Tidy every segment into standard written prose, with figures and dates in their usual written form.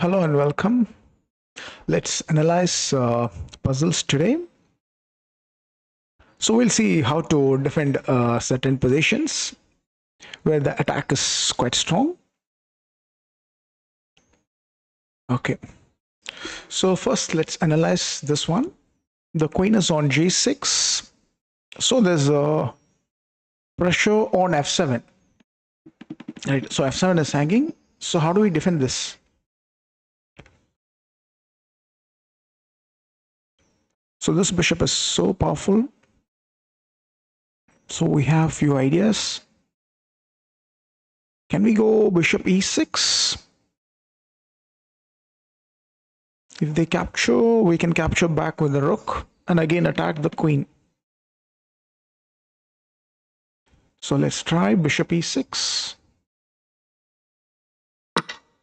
Hello and welcome. Let's analyze puzzles today. So we'll see how to defend certain positions where the attack is quite strong. Okay. So first let's analyze this one. The queen is on g6. So there's a pressure on f7. Right. So f7 is hanging. So how do we defend this? So this bishop is so powerful. So we have few ideas. Can we go bishop e6? If they capture, we can capture back with the rook and again attack the queen. So let's try bishop e6.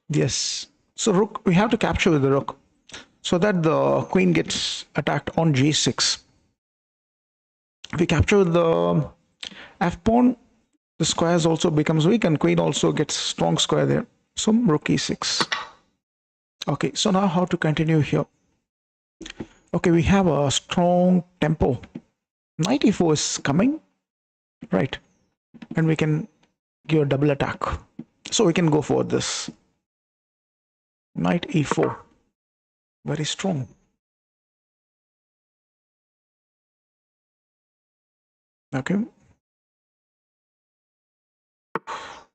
Yes. So rook, we have to capture with the rook so that the queen gets attacked on g6. If we capture with the f pawn, the squares also becomes weak and queen also gets strong square there. So rook e6. Okay, so now how to continue here? Okay, we have a strong tempo. Knight e4 is coming, right? And we can give a double attack. So we can go for this. Knight e4. Very strong. Okay.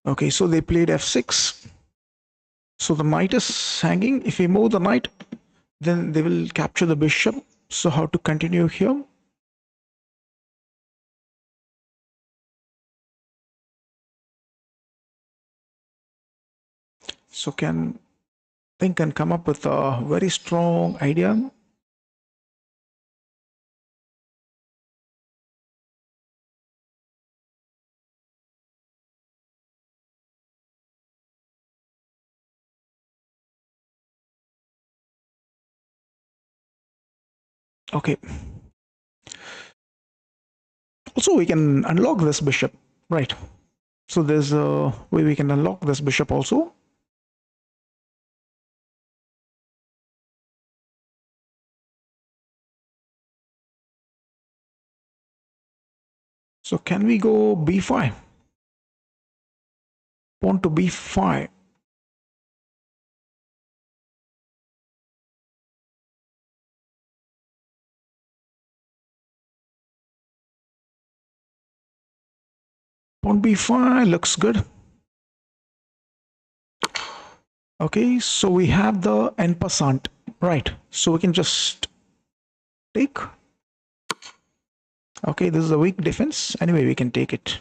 Okay, so they played f6. So the knight is hanging. If we move the knight, then they will capture the bishop. So how to continue here? So can come up with a very strong idea. Okay. Also, we can unlock this bishop, right? So there's a way we can unlock this bishop also. So can we go b5? Pawn to b5. Pawn b5 looks good. Okay, so we have the en passant, right? So we can just take. Okay, this is a weak defense. Anyway, we can take it.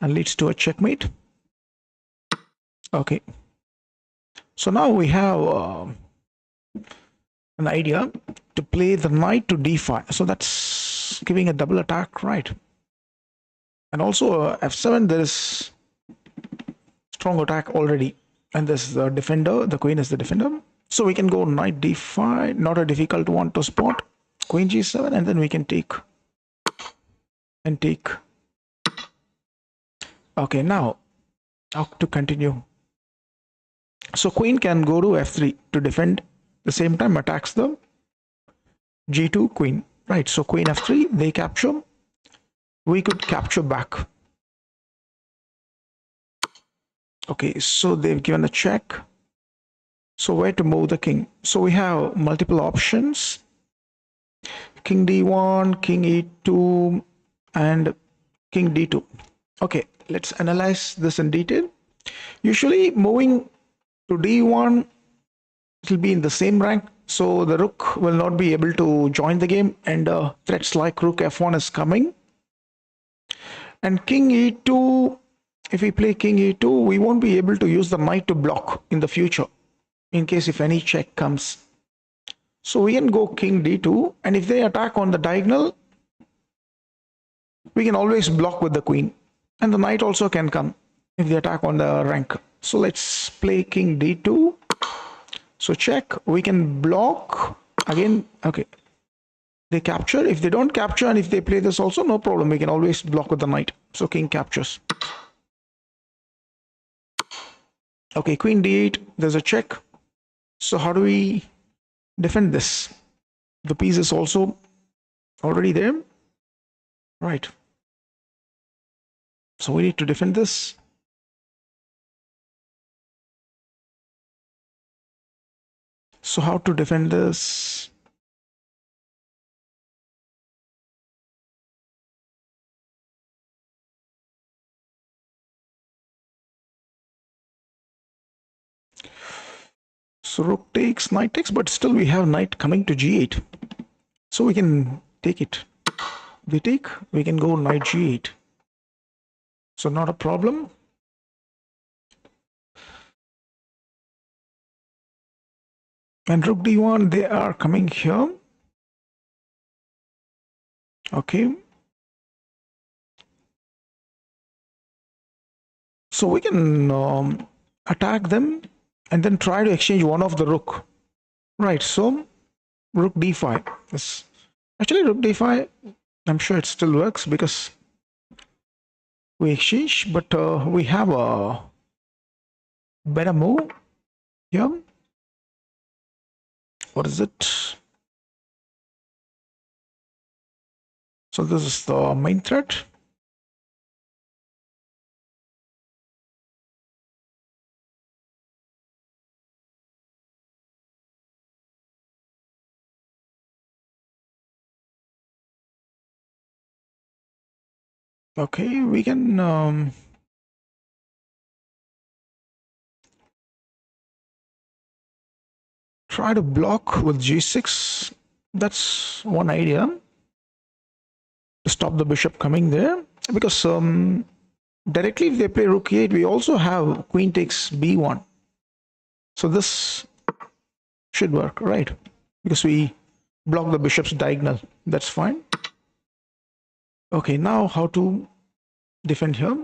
And leads to a checkmate. Okay. So now we have an idea to play the knight to d5. So that's giving a double attack, right? And also f7, there is strong attack already. And this is the defender. The queen is the defender. So we can go knight d5, not a difficult one to spot. Queen g7, and then we can take and take. Okay, now how to continue? So queen can go to f3 to defend. The same time attacks the g2 queen, right? So queen f3, they capture. We could capture back. Okay, so they've given a check. So where to move the king? So we have multiple options. King d1, king e2, and king d2. Okay, let's analyze this in detail. Usually moving to d1, it will be in the same rank, so the rook will not be able to join the game, and threats like rook f1 is coming. And king e2, if we play king e2, we won't be able to use the knight to block in the future in case if any check comes. So we can go king d2, and if they attack on the diagonal, we can always block with the queen, and the knight also can come if they attack on the rank. So let's play king d2. So check, we can block again. Okay, they capture. If they don't capture and if they play this also, no problem, we can always block with the knight. So king captures. Okay, queen d8, there's a check. So how do we defend this? The piece is also already there, right? So we need to defend this. So how to defend this? So rook takes, knight takes, but still we have knight coming to g8. So we can take it. We take, we can go knight g8. So not a problem. And rook d1, they are coming here. Okay. So we can attack them and then try to exchange one of the rook. Right, so rook d5. Yes. Actually, rook d5, I'm sure it still works because we exchange, but we have a better move here. What is it? So this is the main thread. Okay, we can try to block with g6. That's one idea to stop the bishop coming there, because directly if they play rook e8, we also have queen takes b1. So this should work, right? Because we block the bishop's diagonal. That's fine. Okay, now how to defend here?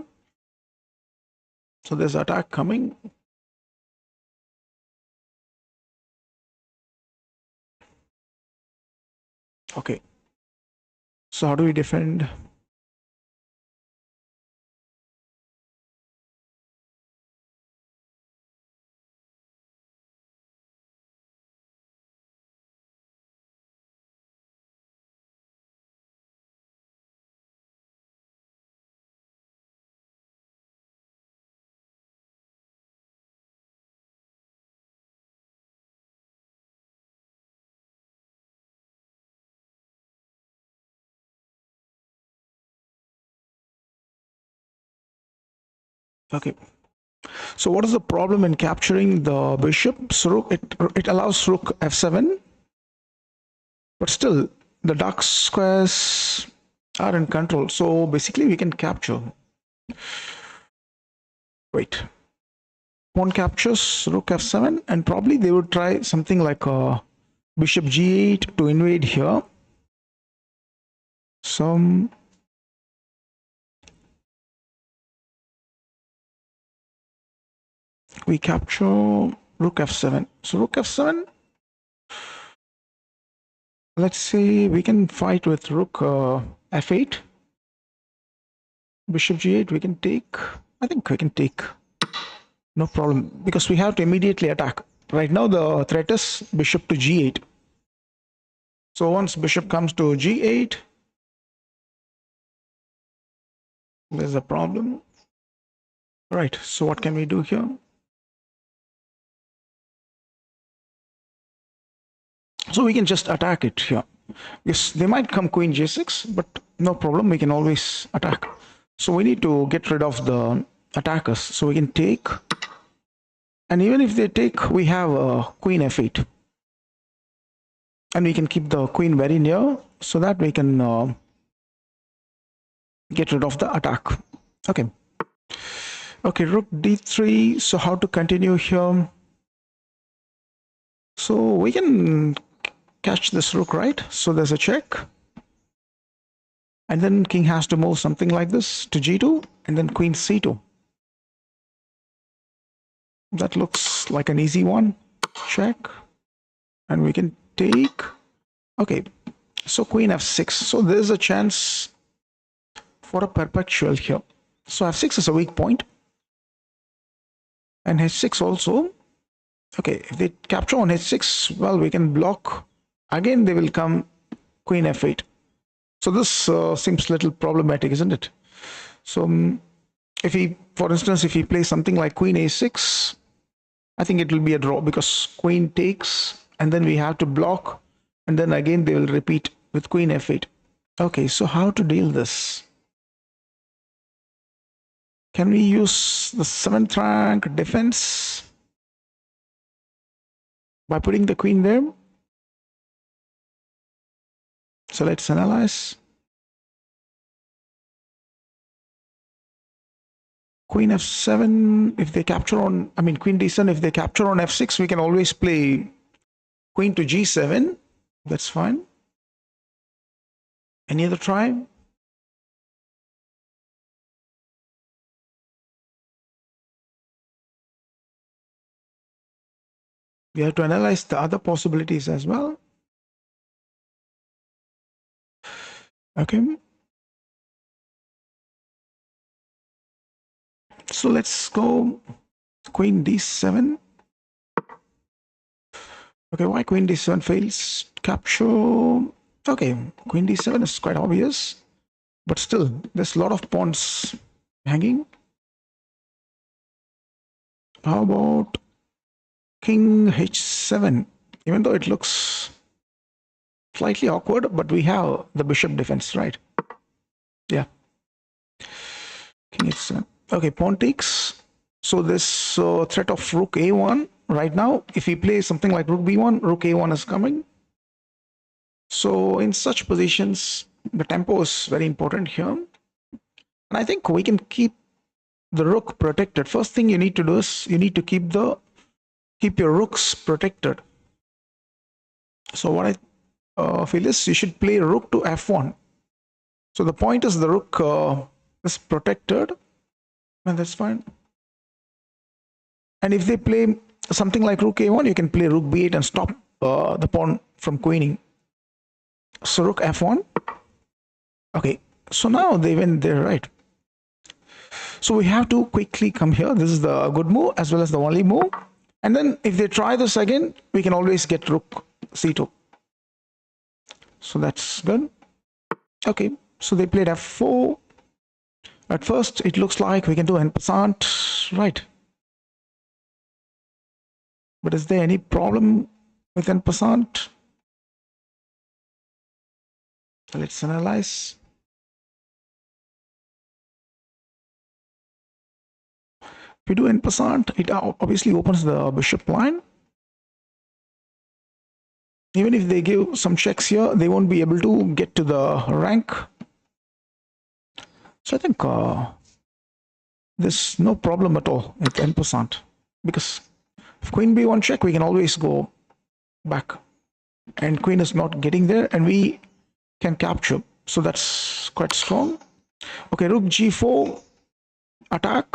So there's attack coming. Okay. So how do we defend? Okay. So what is the problem in capturing the bishop? So it allows rook f7, but still the dark squares are in control. So basically we can capture. Wait. Pawn captures rook f7, and probably they would try something like a bishop g8 to invade here. Some we capture rook f7. So rook f7. Let's say we can fight with rook f8. Bishop g8. We can take. I think we can take. No problem, because we have to immediately attack. Right now the threat is bishop to g8. So once bishop comes to g8, there's a problem. Right, so what can we do here? So we can just attack it here. Yes, they might come queen g6, but no problem, we can always attack. So we need to get rid of the attackers. So we can take, and even if they take, we have queen f8. And we can keep the queen very near so that we can get rid of the attack. Okay. Okay, rook d3. So how to continue here? So we can catch this rook, right? So there's a check. And then king has to move something like this to g2, and then queen c2. That looks like an easy one. Check. And we can take. Okay, so queen f6. So there's a chance for a perpetual here. So f6 is a weak point. and h6 also. Okay, if they capture on h6, well, we can block. Again, they will come queen f8. So this seems a little problematic, isn't it? So if he, for instance, if he plays something like queen a6, I think it will be a draw because queen takes, and then we have to block, and then again they will repeat with queen f8. Okay, so how to deal this? Can we use the 7th rank defense by putting the queen there? So let's analyze. Queen f7, if they capture on, I mean queen d7, if they capture on f6, we can always play queen to g7. That's fine. Any other try? We have to analyze the other possibilities as well. Okay. So let's go queen d7. Okay, why queen d7 fails? Capture. Okay, queen d7 is quite obvious, but still, there's a lot of pawns hanging. How about king h7? Even though it looks slightly awkward, but we have the bishop defense, right? Yeah. King h7. Okay, pawn takes. So this threat of rook a1 right now, if we play something like rook b1, rook a1 is coming. So in such positions, the tempo is very important here. And I think we can keep the rook protected. First thing you need to do is you need to keep your rooks protected. So what I feel is you should play rook to f1. So the point is the rook is protected, and that's fine. And if they play something like rook a1, you can play rook b8 and stop the pawn from queening. So rook f1. Okay, so now they went there, right? So we have to quickly come here. This is the good move as well as the only move. And then if they try this again, we can always get rook c2. So that's good. Okay, so they played f4. At first, it looks like we can do en passant, right? But is there any problem with en passant? Let's analyze. If we do en passant, it obviously opens the bishop line. Even if they give some checks here, they won't be able to get to the rank. So I think there's no problem at all with en passant, because if queen b1 check, we can always go back, and queen is not getting there, and we can capture. So that's quite strong. Okay, rook g4 attack.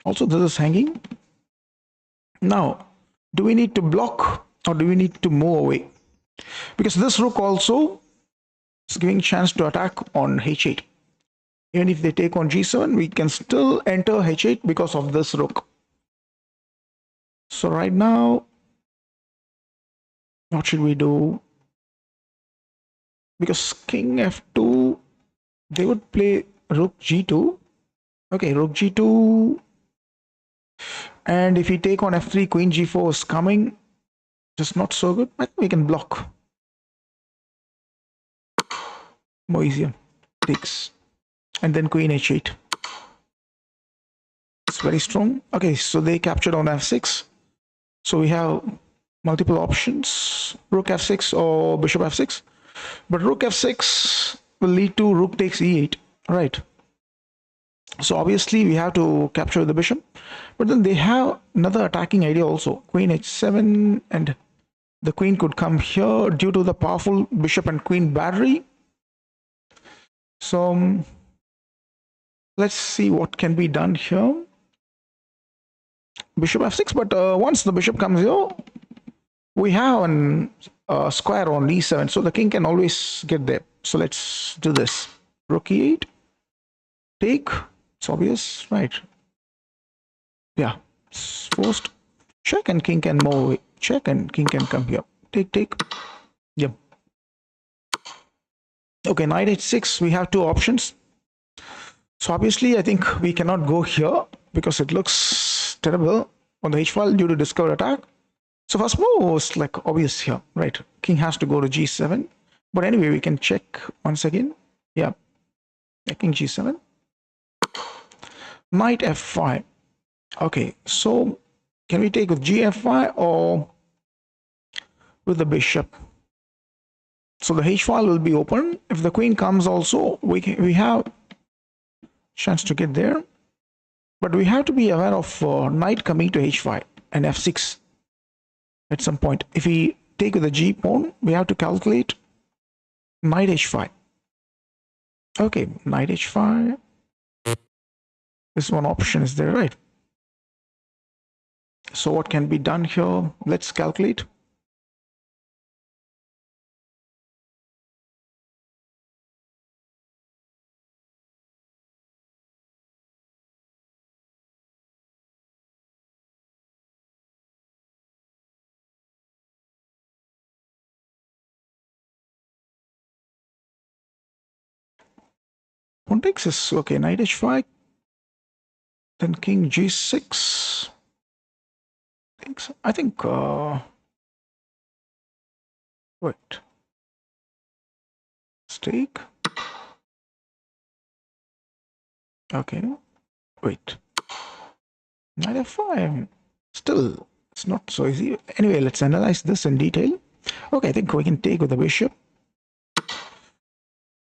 Also, this is hanging. Now, do we need to block or do we need to move away? Because this rook also is giving chance to attack on h8. Even if they take on g7, we can still enter h8 because of this rook. So right now, what should we do? Because king f2, they would play rook g2. Okay, rook g2. And if we take on f3, queen g4 is coming. Just not so good. I think we can block. More easier. Takes. And then queen h8. It's very strong. Okay, so they captured on f6. So we have multiple options. Rook f6 or bishop f6. But rook f6 will lead to rook takes e8. Right. So obviously we have to capture the bishop. But then they have another attacking idea also. Queen h7, and the queen could come here due to the powerful bishop and queen battery. So let's see what can be done here. Bishop f6, but once the bishop comes here, we have a square on e7, so the king can always get there. So let's do this. Rook e8, take. It's obvious, right? Yeah, it's forced. Check and king can move. Check and king can come here. Take. Yep. Okay, knight h6. We have two options. So obviously, I think we cannot go here because it looks terrible on the h file due to discovered attack. So first move was like obvious here, right? King has to go to g7. But anyway, we can check once again. Yeah, king g7. Knight f5. Okay, so can we take with gf5 or with the bishop? So the h file will be open. If the queen comes also, we have chance to get there. But we have to be aware of knight coming to h5 and f6 at some point. If we take with the g pawn, we have to calculate knight h5. Okay, knight h5. This one option is there, right? So what can be done here? Let's calculate. Pawn takes is okay, knight h5. Then king g6. I think wait. Stake. Okay. Wait. Knight f5. Still, it's not so easy. Anyway, let's analyze this in detail. Okay, I think we can take with the bishop.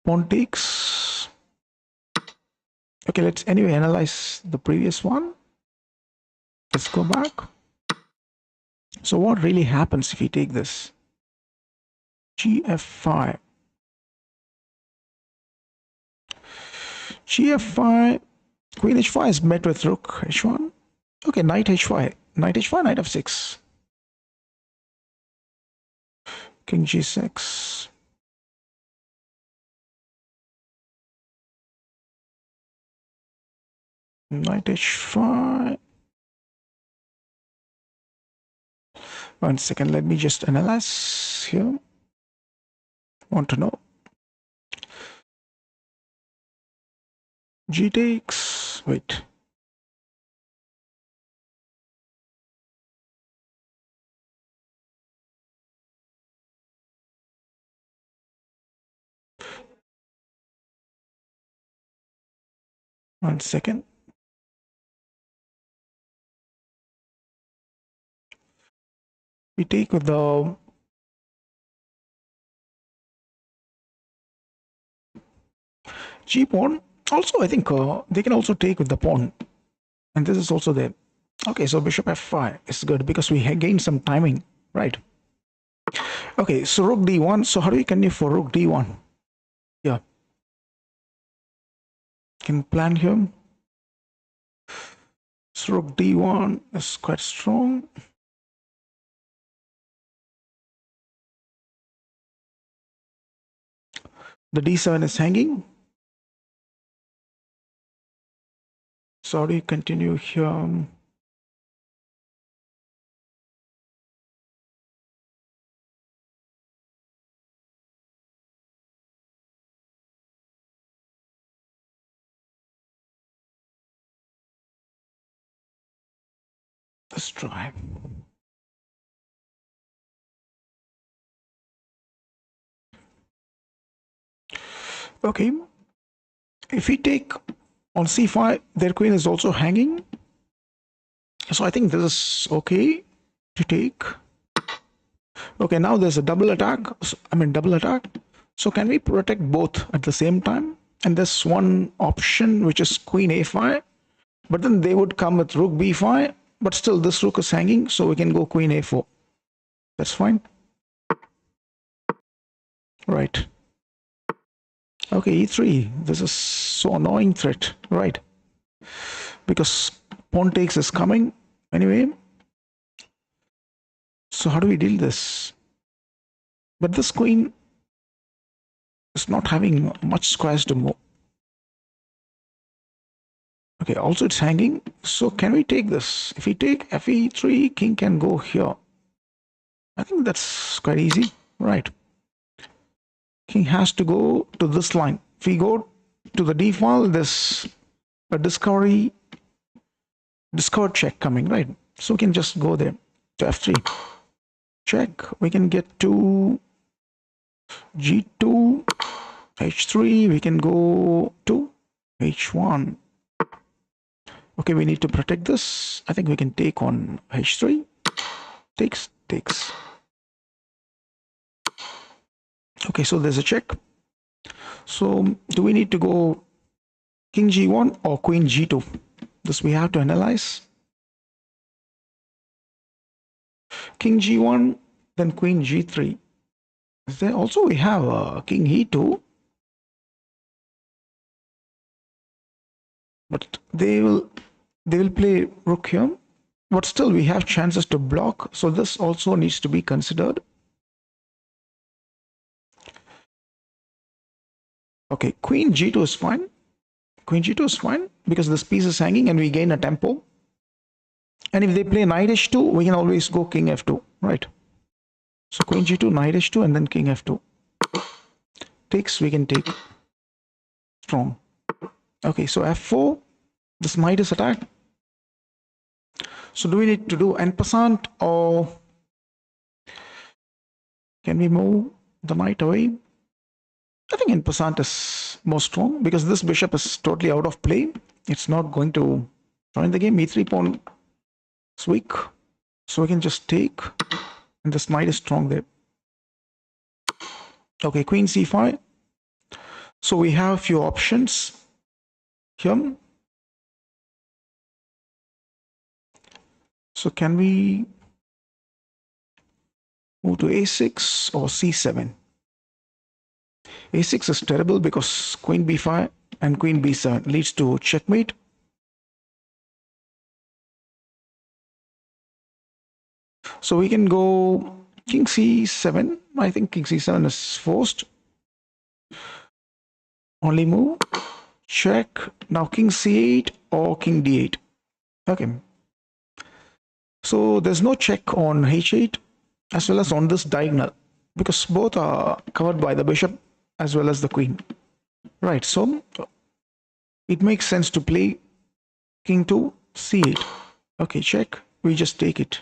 Pawn takes. Okay, let's anyway analyze the previous one. Let's go back. So what really happens if we take this? gf5. gf5. Queen h5 is met with rook h1. Okay, knight h5. Knight h5, knight f6. King g6. Knight h5. One second, let me just analyze here. Want to know. G takes. Wait. One second. We take with the g pawn. Also, I think they can also take with the pawn. And this is also there. Okay, so bishop f5 is good because we gain some timing, right? Okay, so rook d1. So how do we continue for rook d1? Yeah. Can plan here. So rook d1 is quite strong. The d7 is hanging. So how do you continue here? Let's try. Okay. If we take on c5, their queen is also hanging. So I think this is okay to take. Okay, now there's a double attack. Double attack. So can we protect both at the same time? And there's one option which is queen a5. But then they would come with rook b5. But still this rook is hanging. So we can go queen a4. That's fine. Right. Okay, e3. This is so annoying threat. Right. Because pawn takes is coming. Anyway. So how do we deal this? But this queen is not having much squares to move. Okay, also it's hanging. So can we take this? If we take fe3, king can go here. I think that's quite easy, right? King has to go to this line. If we go to the d file, there's a discovery check coming, right? So we can just go there to f3. Check. We can get to g2, h3. We can go to h1. Okay, we need to protect this. I think we can take on h3. Takes. Okay, so there's a check. So do we need to go king g1 or queen g2? This we have to analyze. King g1, then queen g3. There also we have king e2, but they will play rook here. But still we have chances to block, so this also needs to be considered. Okay, queen g2 is fine. Queen g2 is fine because this piece is hanging and we gain a tempo. And if they play knight h2, we can always go king f2, right? So queen g2, knight h2, and then king f2. Takes, we can take. Strong. Okay, so f4, this knight is attacked. So do we need to do en passant or can we move the knight away? I think en passant is more strong because this bishop is totally out of play. It's not going to join the game. e3 pawn is weak. So we can just take, and this knight is strong there. Okay, queen c5. So we have a few options here. So can we move to a6 or c7? a6 is terrible because queen b5 and queen b7 leads to checkmate. So we can go king c7. I think king c7 is forced. Only move. Check. Now king c8 or king d8. Okay. So there's no check on h8 as well as on this diagonal because both are covered by the bishop as well as the queen. Right. So it makes sense to play king to c8. Okay, check. We just take it.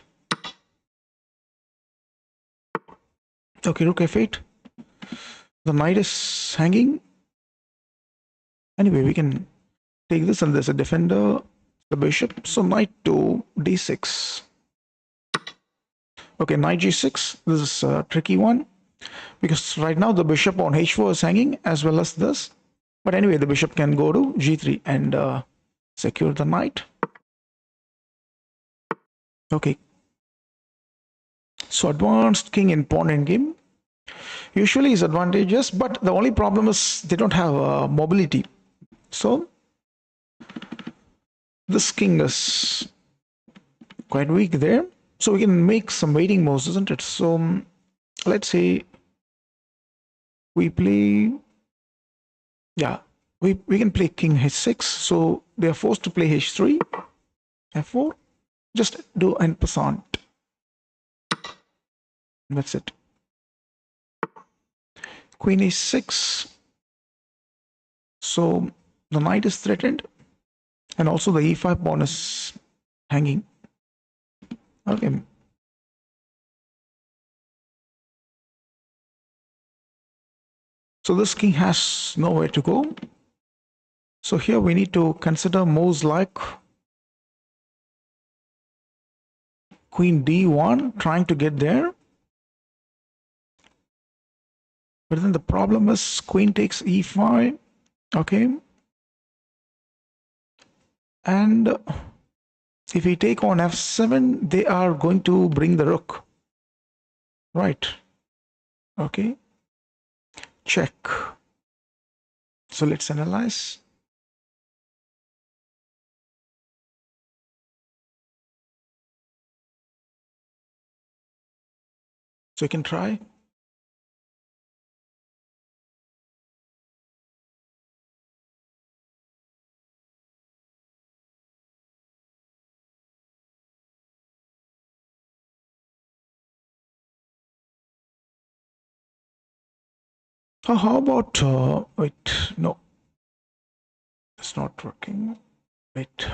Okay, rook f8. The knight is hanging. Anyway, we can take this, and there's a defender, the bishop. So knight to d6. Okay, knight g6. This is a tricky one because right now the bishop on h4 is hanging as well as this. But anyway, the bishop can go to g3 and secure the knight. Okay. So advanced king in pawn endgame usually is advantageous, but the only problem is they don't have mobility. So this king is quite weak there. So we can make some waiting moves, isn't it? So let's say we play, yeah, we can play king h6. So they are forced to play h3, f4. Just do en passant. That's it. Queen h6. So the knight is threatened, and also the e5 pawn is hanging. Okay. So this king has nowhere to go. So here we need to consider moves like queen d1, trying to get there. But then the problem is queen takes e5. Okay. And if we take on f7, they are going to bring the rook. Right. Okay. Check. So let's analyze. So you can try. How about wait, no, it's not working. Wait.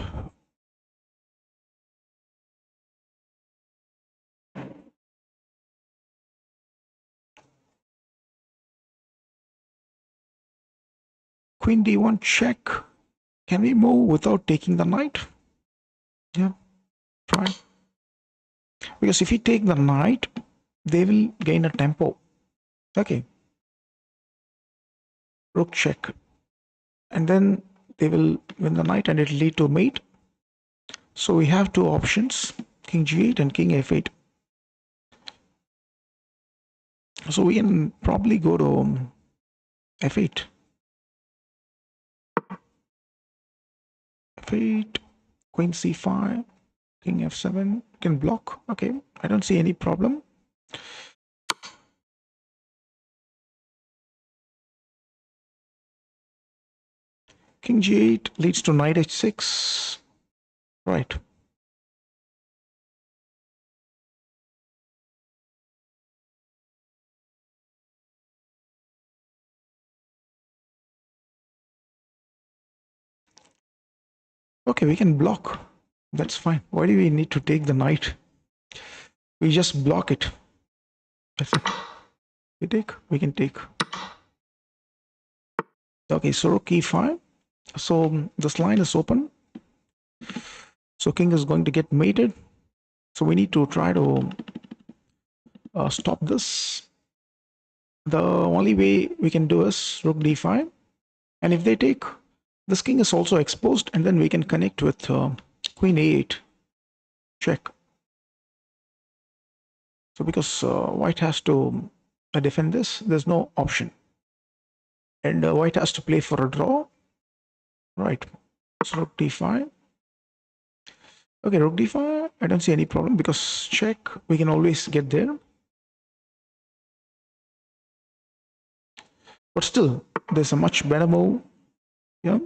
Queen d1 check. Can we move without taking the knight? Yeah, try. Because if we take the knight, they will gain a tempo. Okay. Rook check. And then they will win the knight and it will lead to mate. So we have two options, king g8 and king f8. So we can probably go to f8. f8, queen c5, king f7, can block. Okay, I don't see any problem. King g8 leads to knight h6. Right. Okay, we can block. That's fine. Why do we need to take the knight? We just block it. That's it. We can take. Okay, so rook e5. So this line is open. So king is going to get mated. So we need to try to stop this. The only way we can do is rook d5. And if they take, this king is also exposed, and then we can connect with queen a8. Check. So because white has to defend this, there's no option. And white has to play for a draw. Right. So rook d5. Okay, rook d5. I don't see any problem because check, we can always get there. But still, there's a much better move. Yeah.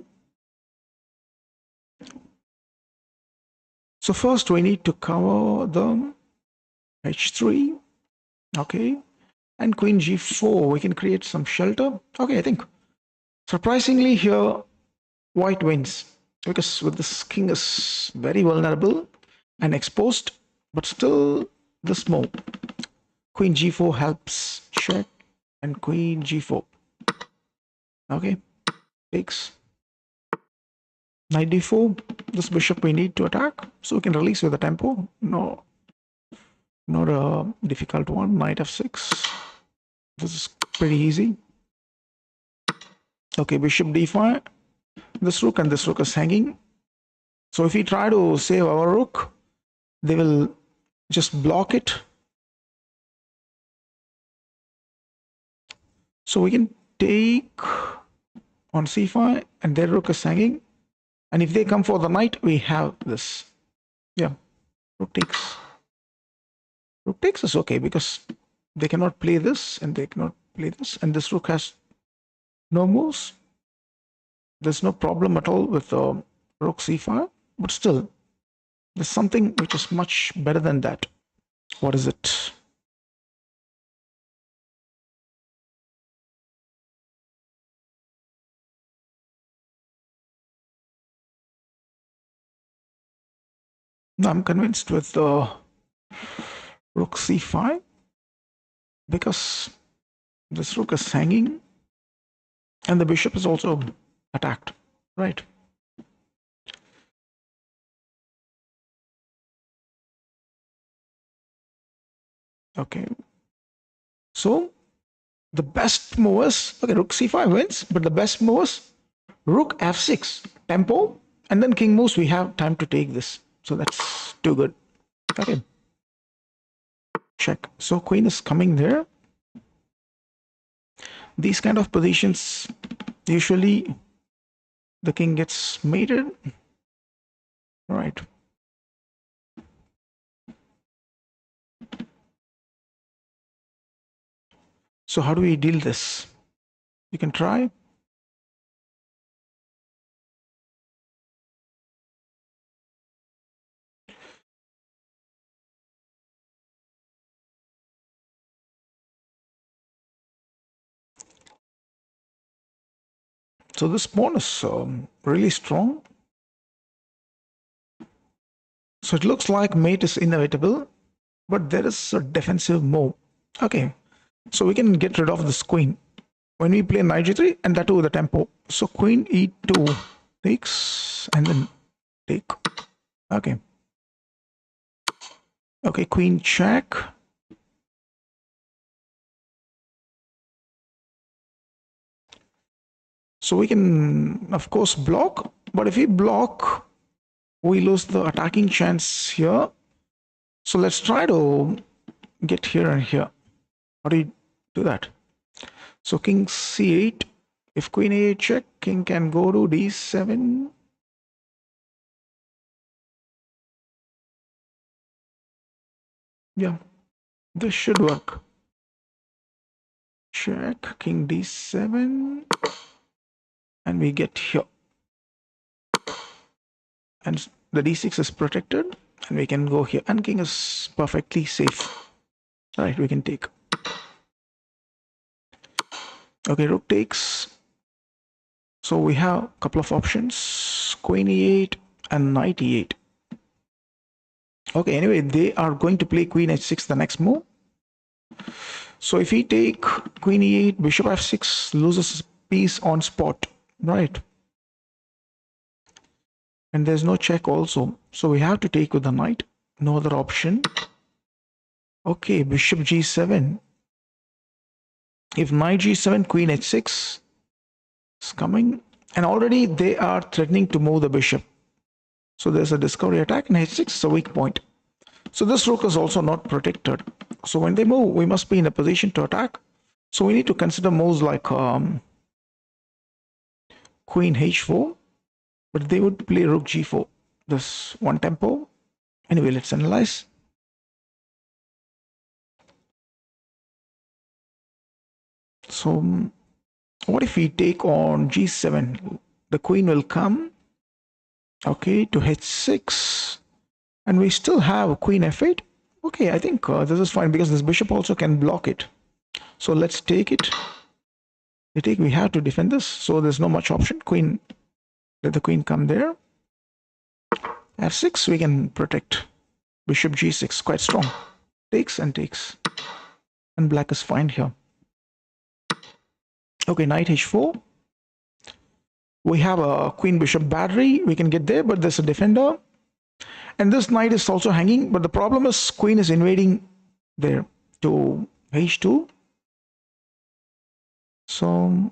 So first we need to cover the h3. Okay. And queen g4. We can create some shelter. Okay, I think surprisingly here white wins because with this king is very vulnerable and exposed, but still this move. Queen g4 helps check and queen g4. Okay, takes knight d4. This bishop we need to attack, so we can release with the tempo. No, not a difficult one. Knight f6. This is pretty easy. Okay, bishop d5. This rook and this rook is hanging. So if we try to save our rook, they will just block it. So we can take on c5 and their rook is hanging. And if they come for the knight, we have this. Yeah, rook takes. Rook takes is okay because they cannot play this and they cannot play this. And this rook has no moves. There's no problem at all with rook c5. But still, there's something which is much better than that. What is it? No, I'm convinced with rook c5 because this rook is hanging and the bishop is also attacked, right? Okay. So the best move is, okay, rook c5 wins, but the best move is rook f6, tempo, and then king moves. We have time to take this. So that's too good. Okay. Check. So queen is coming there. These kind of positions, usually the king gets mated. Right. So how do we deal this? You can try. So this pawn is really strong. So it looks like mate is inevitable, but there is a defensive move. Okay, so we can get rid of this queen when we play knight g3, and that too with the tempo. So queen e2 takes and then take. Okay. Okay, queen check. So we can, of course, block, but if we block, we lose the attacking chance here. So let's try to get here and here. How do you do that? So king c8. If queen a8 check, king can go to d7. Yeah, this should work. Check, king d7. And we get here. And the d6 is protected. And we can go here. And king is perfectly safe. All right, we can take. Okay, rook takes. So we have a couple of options. Queen e8 and knight e8. Okay, anyway, they are going to play queen h6 the next move. So if we take queen e8, bishop f6 loses piece on spot, right? And there's no check also. So we have to take with the knight. No other option. Okay, bishop g7. If knight g7, queen h6 is coming. And already they are threatening to move the bishop. So there's a discovery attack, and h6 is a weak point. So this rook is also not protected. So when they move, we must be in a position to attack. So we need to consider moves like queen h4, but they would play rook g4. This one tempo. Anyway, let's analyze. So what if we take on g7? The queen will come, okay, to h6, and we still have queen f8. Okay, I think this is fine because this bishop also can block it. So let's take it. We take. We have to defend this, so there's no much option. Queen, let the queen come there. f6, we can protect. Bishop g6, quite strong. Takes and takes, and black is fine here. Okay, knight h4. We have a queen bishop battery. We can get there, but there's a defender. And this knight is also hanging, but the problem is queen is invading there to h2. So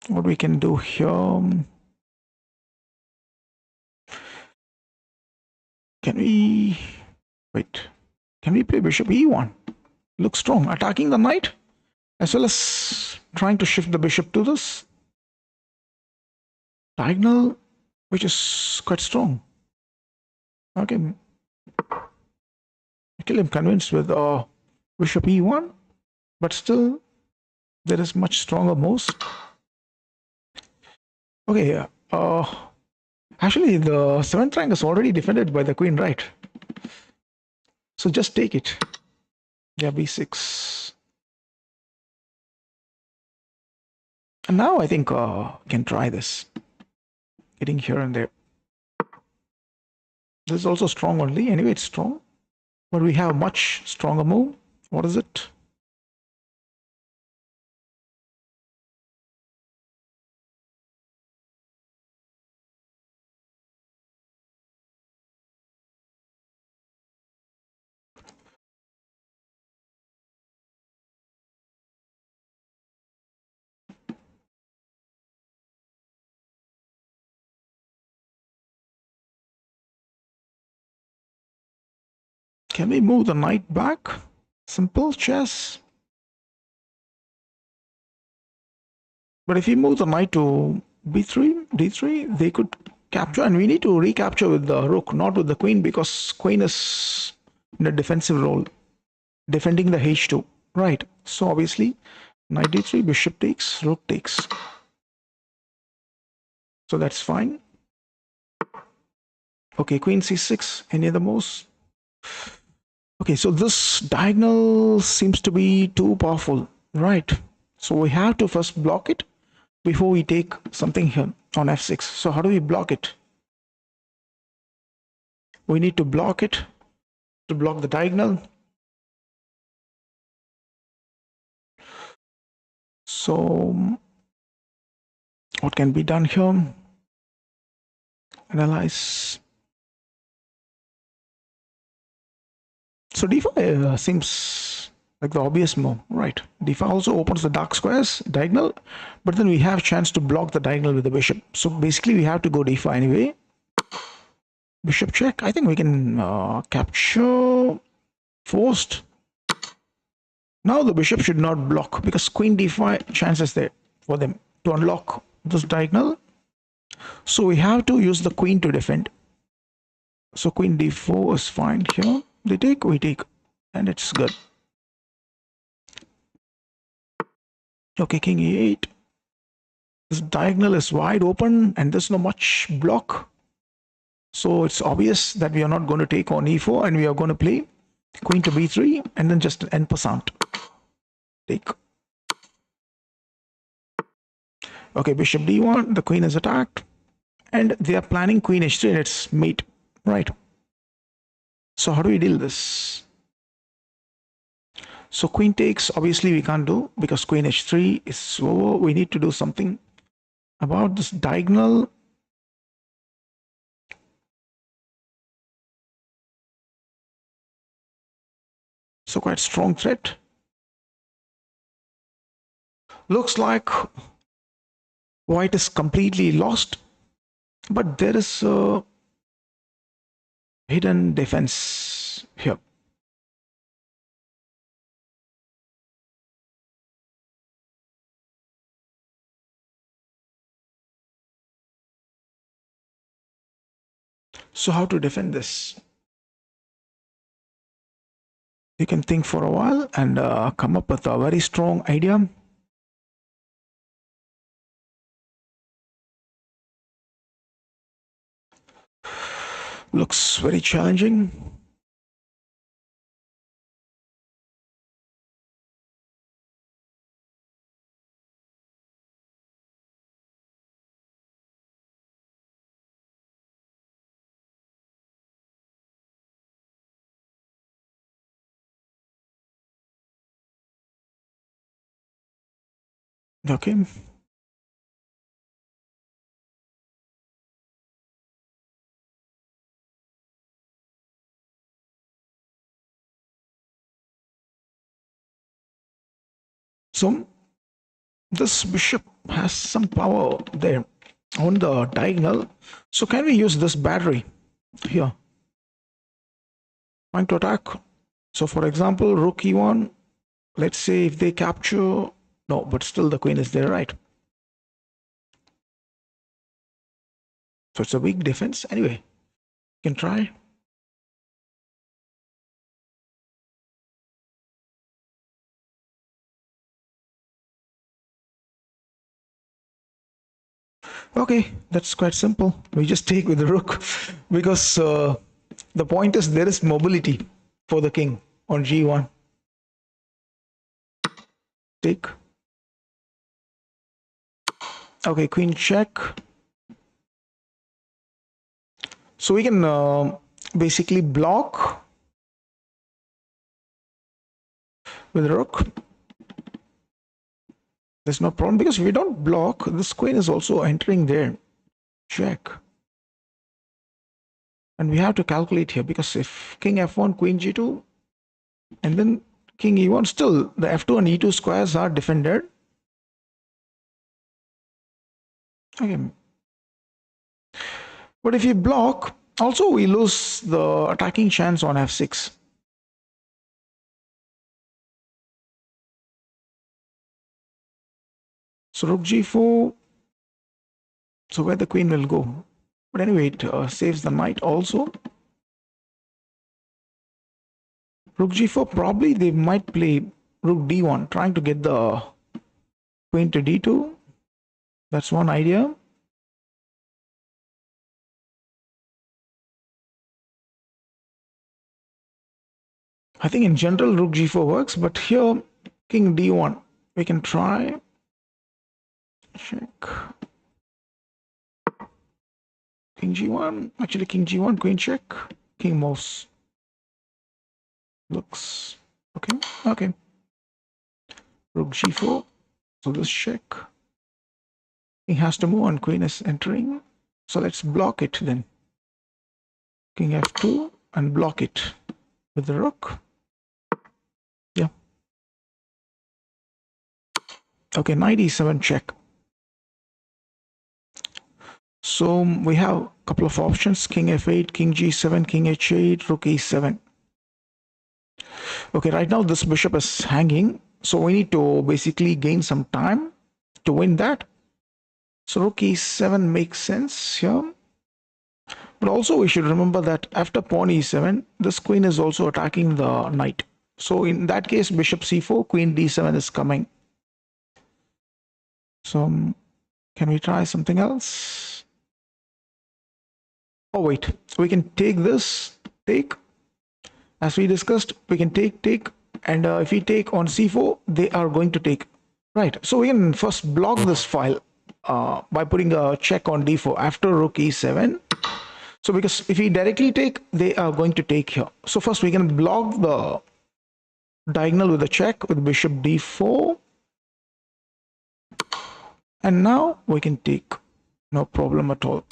what we can do here, can we wait, can we play bishop e1? Looks strong, attacking the knight as well as trying to shift the bishop to this diagonal, which is quite strong. Okay, actually I'm convinced with bishop e1, but still there is much stronger moves. Okay, actually the seventh rank is already defended by the queen, right? So just take it. Yeah, b6. And now I think can try this. Getting here and there. This is also strong only. Anyway, it's strong. But we have much stronger move. What is it? Can we move the knight back? Simple chess. But if we move the knight to b3, d3, they could capture, and we need to recapture with the rook, not with the queen, because queen is in a defensive role, defending the h2. Right. So obviously, knight d3, bishop takes, rook takes. So that's fine. Okay, queen c6. Any other moves? Okay, so this diagonal seems to be too powerful, right? So we have to first block it before we take something here on f6. So how do we block it? We need to block it to block the diagonal. So what can be done here? Analyze. So d5 seems like the obvious move, right? d5 also opens the dark squares diagonal, but then we have chance to block the diagonal with the bishop. So basically we have to go d5 anyway. Bishop check. I think we can capture forced. Now the bishop should not block because queen d5 chances there for them to unlock this diagonal. So we have to use the queen to defend. So queen d4 is fine here. They take, we take, and it's good. Okay, king e8. This diagonal is wide open and there's no much block. So it's obvious that we are not going to take on e4 and we are going to play queen to b3 and then just en passant. Take. Okay, bishop d1, the queen is attacked. And they are planning queen h3 and it's mate, right? So how do we deal this? So queen takes, obviously we can't do because queen h3 is over. We need to do something about this diagonal. So quite strong threat. Looks like white is completely lost, but there is a hidden defense here. So how to defend this? You can think for a while and come up with a very strong idea. Looks very challenging. Okay. So this bishop has some power there on the diagonal. So can we use this battery here? Trying to attack. So for example, rook e1. Let's say if they capture, no, but still the queen is there, right? So it's a weak defense. Anyway, you can try. Okay, that's quite simple. We just take with the rook because the point is there is mobility for the king on g1. Take. Okay, queen check. So we can basically block with rook. There's no problem because if we don't block, this queen is also entering there. Check. And we have to calculate here because if king f1, queen g2, and then king e1, still the f2 and e2 squares are defended. Okay. But if you block, also we lose the attacking chance on f6. So rook g4, so where the queen will go. But anyway, it saves the knight also. Rook g4, probably they might play rook d1, trying to get the queen to d2. That's one idea. I think in general rook g4 works, but here king d1 we can try. Check. King g1, actually king g1, queen check, king moves. Looks okay. Okay. Rook g4, so this check. King has to move and queen is entering. So let's block it then. King f2 and block it with the rook. Yeah. Okay, knight e7 check. So we have a couple of options: king f8, king g7, king h8, rook e7. Okay, right now this bishop is hanging, so we need to basically gain some time to win that. So rook e7 makes sense here. But also we should remember that after pawn e7, this queen is also attacking the knight. So in that case, bishop c4, queen d7 is coming. So can we try something else? Oh wait, we can take this, take. As we discussed, we can take, and if we take on c4, they are going to take. Right, so we can first block this file by putting a check on d4 after rook e7. So because if we directly take, they are going to take here. So first we can block the diagonal with a check with bishop d4. And now we can take, no problem at all.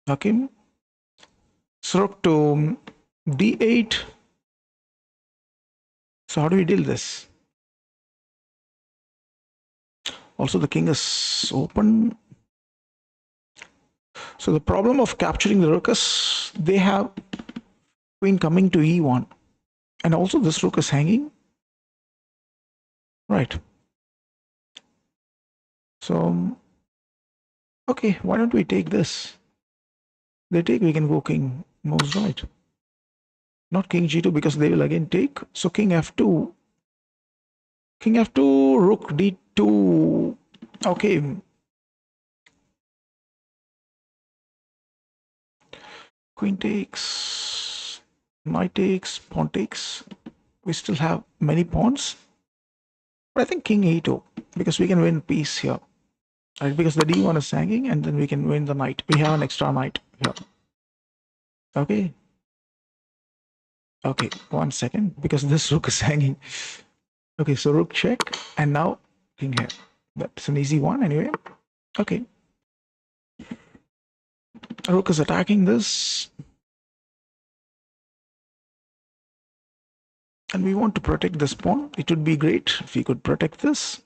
Okay. So rook to d8. So how do we deal this? Also the king is open. So the problem of capturing the rook is they have queen coming to e1. And also this rook is hanging. Right. So, okay, why don't we take this? They take, we can go king moves right. Not king g2 because they will again take. So king f2. King f2, rook d2. Okay. Queen takes, knight takes, pawn takes. We still have many pawns. But I think king e2 because we can win piece here. Right, because the d1 is hanging and then we can win the knight. We have an extra knight here. Okay. Okay, 1 second, because this rook is hanging. Okay, so rook check, and now king here. That's an easy one anyway. Okay. Rook is attacking this. And we want to protect this pawn. It would be great if we could protect this.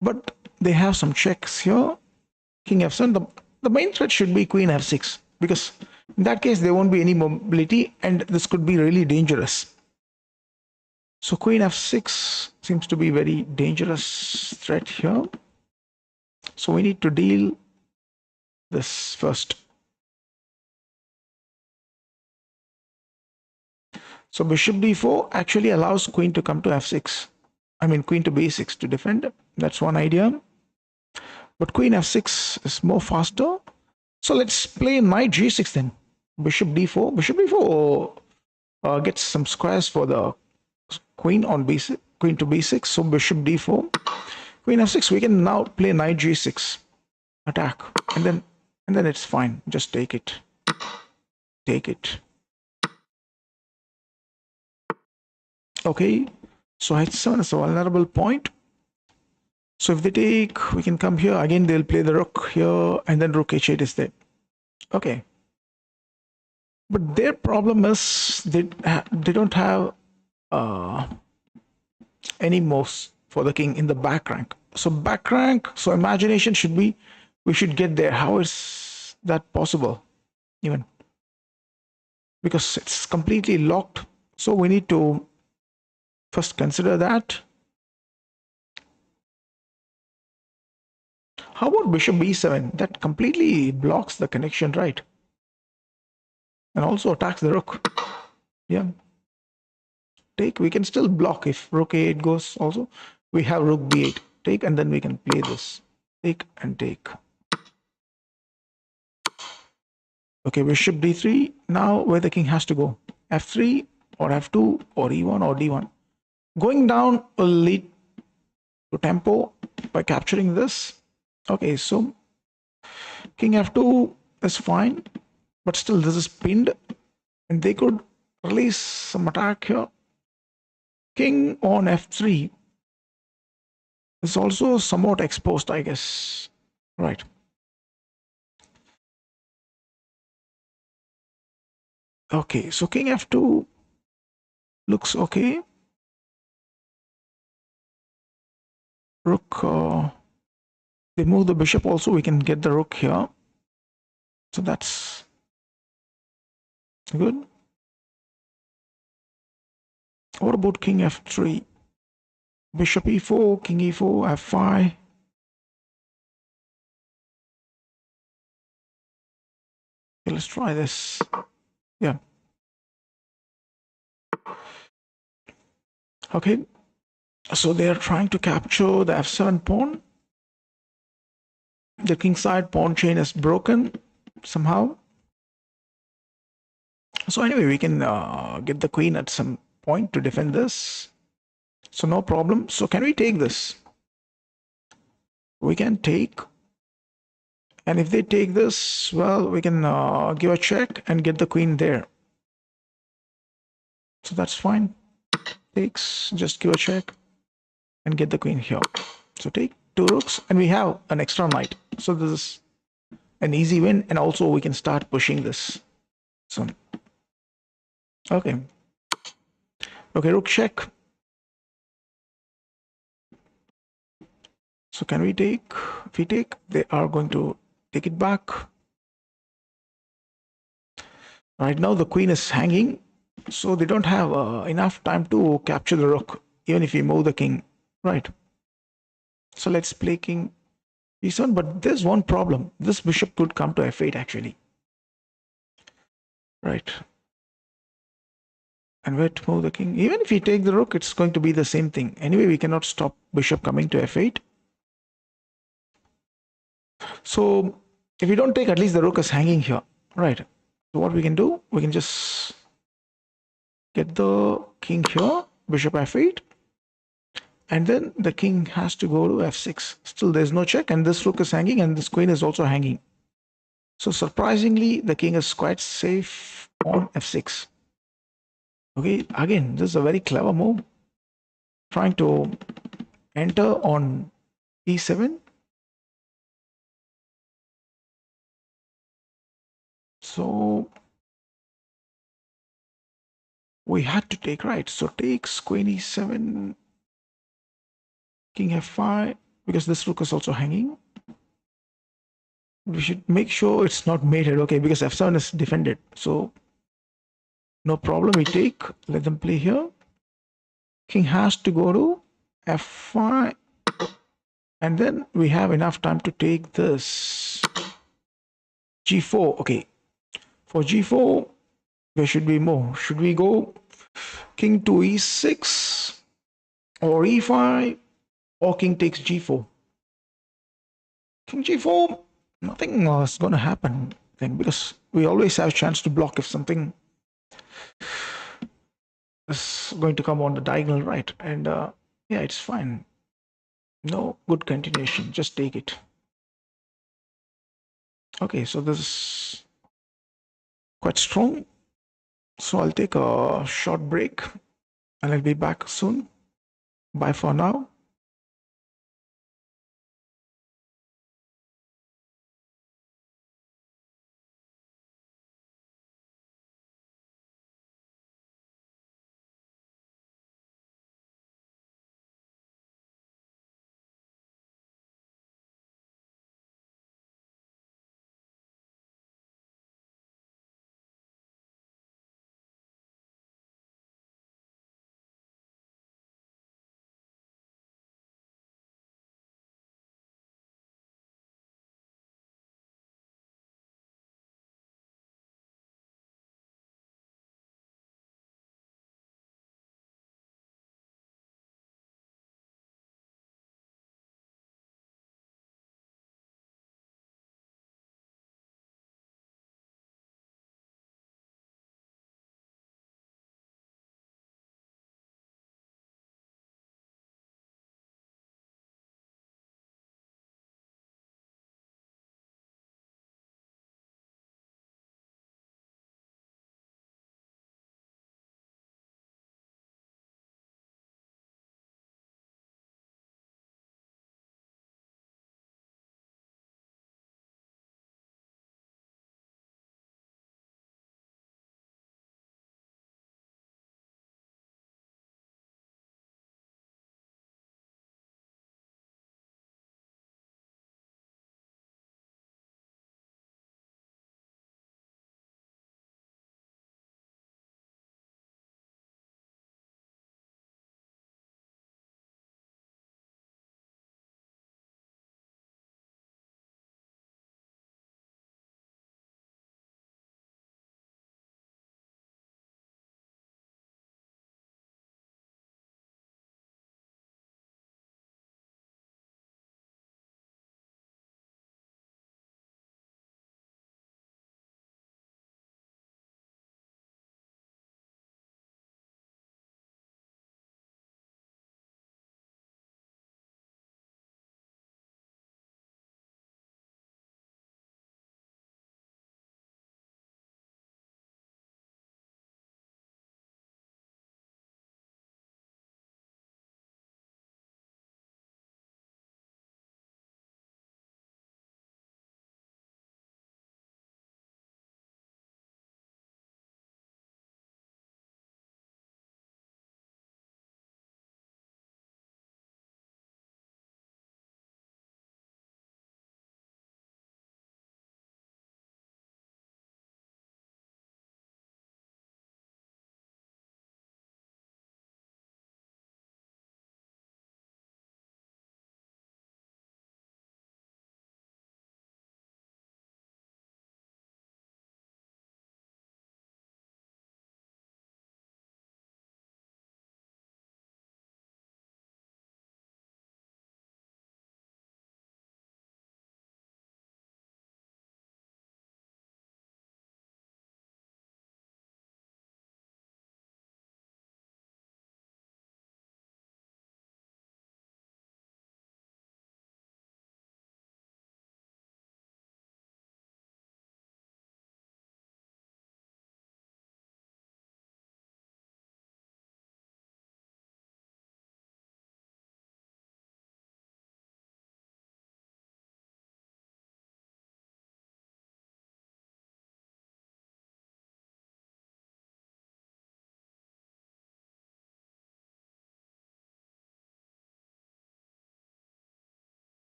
But they have some checks here. King f7. The main threat should be queen f6, because in that case there won't be any mobility and this could be really dangerous. So queen f6 seems to be very dangerous threat here. So we need to deal this first. So bishop d4 actually allows queen to come to f6. I mean queen to b6 to defend. That's one idea. But queen f6 is more faster. So let's play knight g6 then. Bishop d4. Bishop d4 gets some squares for the queen on b6, queen to b6. So bishop d4. Queen f6. We can now play knight g6. Attack. And then it's fine. Just take it. Take it. Okay. So h7 is a vulnerable point. So if they take, we can come here. Again, they'll play the rook here, and then rook h8 is there. Okay. But their problem is they don't have any moves for the king in the back rank. So back rank, so imagination should be, we should get there. How is that possible? Even because it's completely locked. So we need to first consider that. How about bishop b7? That completely blocks the connection, right? And also attacks the rook. Yeah. Take, we can still block if rook a8 goes also. We have rook b8. Take, and then we can play this. Take and take. Okay, bishop d3. Now where the king has to go? f3 or f2 or e1 or d1. Going down will lead to tempo by capturing this. Okay, so king f2 is fine, but still this is pinned and they could release some attack here. King on f3 is also somewhat exposed, I guess. Right. Okay, so king f2 looks okay. Rook, they move the bishop also, we can get the rook here. So that's good. What about king f3? Bishop e4, king e4, f5. Okay, let's try this. Yeah. Okay. So they are trying to capture the f7 pawn. The king side pawn chain is broken somehow. So anyway, we can get the queen at some point to defend this. So no problem. So can we take this? We can take. And if they take this, well, we can give a check and get the queen there. So that's fine. Takes, just give a check and get the queen here. So take two rooks and we have an extra knight. So this is an easy win, and also we can start pushing this. So, okay. Okay, rook check. So can we take? If we take, they are going to take it back. Right now the queen is hanging, so they don't have enough time to capture the rook, even if we move the king. Right. So let's play king e7, but there's one problem. This bishop could come to f8 actually. Right. And where to move the king? Even if we take the rook, it's going to be the same thing. Anyway, we cannot stop bishop coming to f8. So if we don't take, at least the rook is hanging here. Right. So what we can do, we can just get the king here, bishop f8. And then the king has to go to f6. Still, there's no check, and this rook is hanging, and this queen is also hanging. So surprisingly, the king is quite safe on f6. Okay, again, this is a very clever move. Trying to enter on e7. So we had to take, right? So takes queen e7, king f5, because this rook is also hanging. We should make sure it's not mated, okay, because f7 is defended. So no problem, we take, let them play here. King has to go to f5, and then we have enough time to take this g4. Okay, for g4, where should we move? Should we go king to e6 or e5 or king takes g4? King g4, nothing is going to happen then, because we always have a chance to block if something is going to come on the diagonal right. And yeah, it's fine. No good continuation, just take it. Okay, so this is quite strong. So I'll take a short break and I'll be back soon. Bye for now.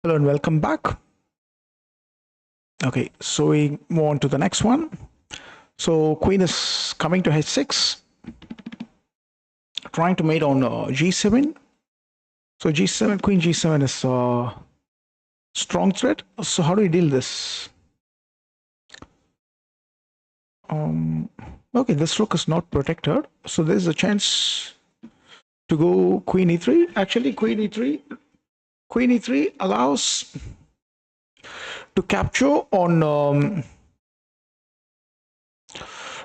Hello and welcome back. Okay, so we move on to the next one. So queen is coming to h6, trying to mate on g7. So g7, queen g7 is strong threat. So how do we deal this? Okay, this rook is not protected, so there's a chance to go queen e3. Actually, queen e3 allows to capture on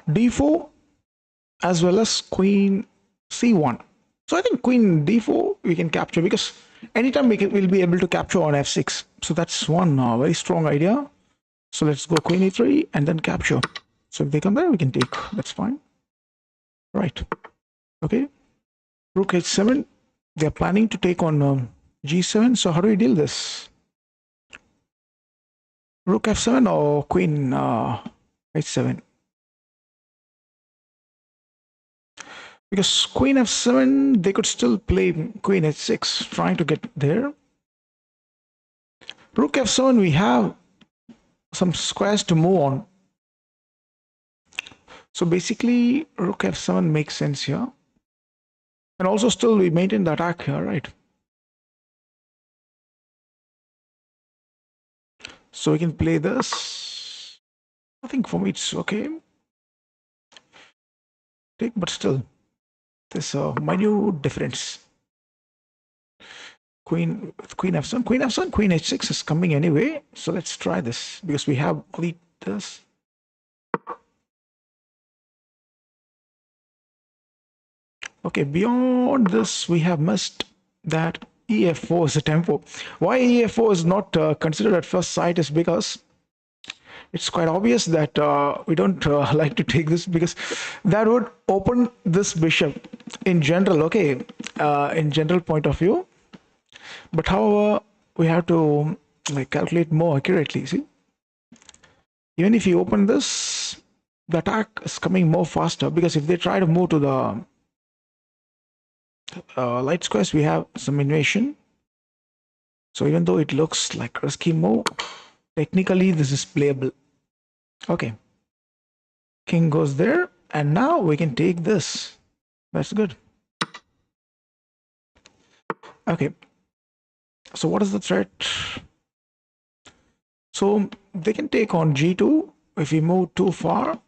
d4 as well as queen c1. So I think queen d4 we can capture, because anytime we'll be able to capture on f6. So that's one very strong idea. So let's go queen e3 and then capture. So if they come there, we can take. That's fine. Right. Okay. Rook h7. They're planning to take on g7. So how do we deal this? Rook f7 or queen h7? Because queen f7, they could still play queen h6, trying to get there. Rook f7, we have some squares to move on. So basically, rook f7 makes sense here. And also still we maintain the attack here, right? So we can play this. I think for me it's okay. Take, but still, there's a minute difference. Queen f7, queen f7, queen h6 is coming anyway. So let's try this, because we have only this. Okay, beyond this, we have missed that ef4 is a tempo. Why ef4 is not considered at first sight is because it's quite obvious that we don't like to take this, because that would open this bishop in general, okay, in general point of view. But however, we have to calculate more accurately. See, even if you open this, the attack is coming more faster, because if they try to move to the light squares, we have some invasion. So even though it looks like a risky move, technically this is playable. Okay, king goes there, and now we can take this. That's good. Okay, so what is the threat? So they can take on g2 if we move too far,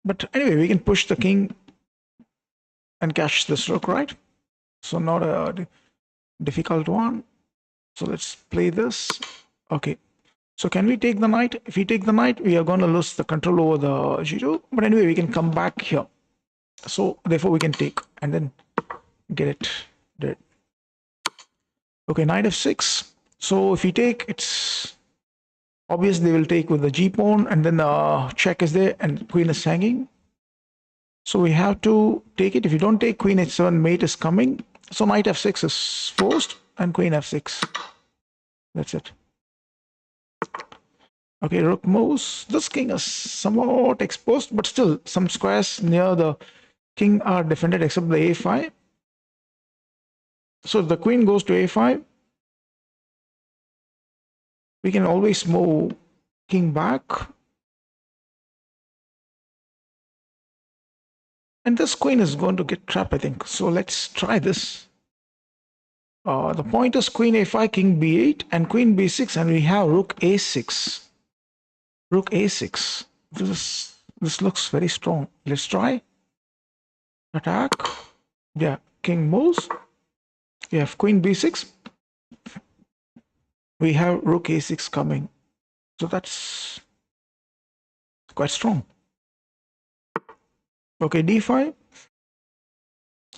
but anyway, we can push the king and catch this rook, right? So not a difficult one. So let's play this. Okay, so can we take the knight? If we take the knight, we are going to lose the control over the g2, but anyway, we can come back here. So therefore we can take and then get it dead. Okay, knight f6. So if we take, it's obvious they will take with the g pawn, and then check is there and queen is hanging. So we have to take it. If you don't take, queen h7 mate is coming. So knight f6 is forced, and queen f6. That's it. Okay, rook moves. This king is somewhat exposed, but still some squares near the king are defended except the a5. So if the queen goes to a5, we can always move king back. And this queen is going to get trapped, I think. So let's try this. The point is queen a5, king b8, and queen b6, and we have rook a6. Rook a6. This looks very strong. Let's try. Attack. Yeah, king moves. We have queen b6. We have rook a6 coming. So that's quite strong. Okay, d5.